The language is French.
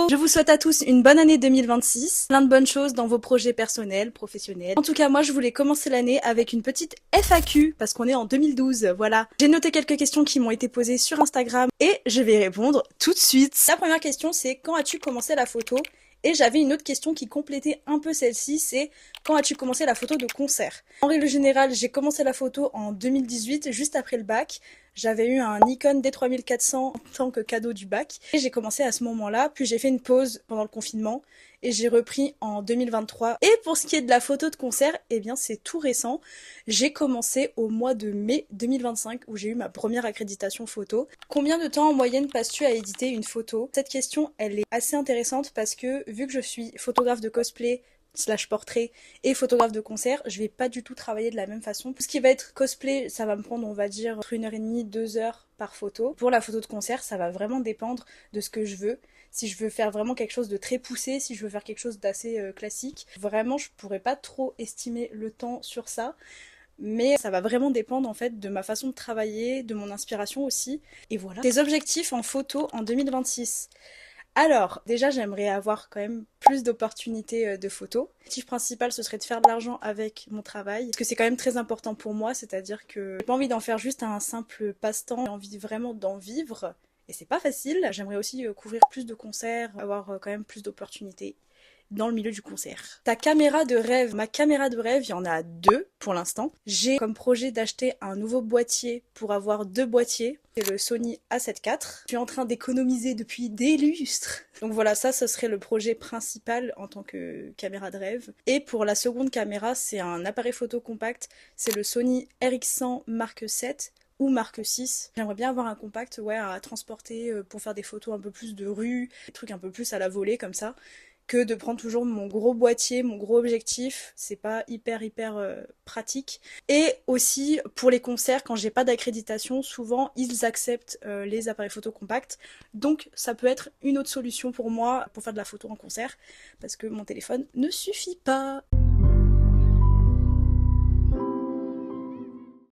Je vous souhaite à tous une bonne année 2026, plein de bonnes choses dans vos projets personnels, professionnels. En tout cas, moi je voulais commencer l'année avec une petite FAQ, parce qu'on est en 2012, voilà. J'ai noté quelques questions qui m'ont été posées sur Instagram et je vais y répondre tout de suite. La première question c'est: quand as-tu commencé la photo? Et j'avais une autre question qui complétait un peu celle-ci, c'est: quand as-tu commencé la photo de concert? En règle générale, j'ai commencé la photo en 2018, juste après le bac. J'avais eu un Nikon D3400 en tant que cadeau du bac. Et j'ai commencé à ce moment-là, puis j'ai fait une pause pendant le confinement et j'ai repris en 2023. Et pour ce qui est de la photo de concert, eh bien c'est tout récent. J'ai commencé au mois de mai 2025 où j'ai eu ma première accréditation photo. Combien de temps en moyenne passes-tu à éditer une photo? Cette question, elle est assez intéressante parce que vu que je suis photographe de cosplay, slash portrait et photographe de concert, je vais pas du tout travailler de la même façon. Tout ce qui va être cosplay, ça va me prendre on va dire entre 1h30, 2 heures par photo. Pour la photo de concert, ça va vraiment dépendre de ce que je veux. Si je veux faire vraiment quelque chose de très poussé, si je veux faire quelque chose d'assez classique, vraiment je pourrais pas trop estimer le temps sur ça. Mais ça va vraiment dépendre en fait de ma façon de travailler, de mon inspiration aussi. Et voilà. Tes objectifs en photo en 2026. Alors, déjà, j'aimerais avoir quand même plus d'opportunités de photos. L'objectif principal, ce serait de faire de l'argent avec mon travail, parce que c'est quand même très important pour moi, c'est-à-dire que j'ai pas envie d'en faire juste un simple passe-temps, j'ai envie vraiment d'en vivre, et c'est pas facile. J'aimerais aussi couvrir plus de concerts, avoir quand même plus d'opportunités dans le milieu du concert. Ta caméra de rêve. Ma caméra de rêve, il y en a deux pour l'instant. J'ai comme projet d'acheter un nouveau boîtier pour avoir deux boîtiers. C'est le Sony A7 IV. Je suis en train d'économiser depuis des lustres. Donc voilà, ça, ce serait le projet principal en tant que caméra de rêve. Et pour la seconde caméra, c'est un appareil photo compact. C'est le Sony RX100 Mark 7 ou Mark 6. J'aimerais bien avoir un compact, ouais, à transporter pour faire des photos un peu plus de rue, des trucs un peu plus à la volée comme ça, que de prendre toujours mon gros boîtier, mon gros objectif. C'est pas hyper pratique. Et aussi pour les concerts, quand j'ai pas d'accréditation, souvent ils acceptent les appareils photo compacts. Donc ça peut être une autre solution pour moi pour faire de la photo en concert, parce que mon téléphone ne suffit pas.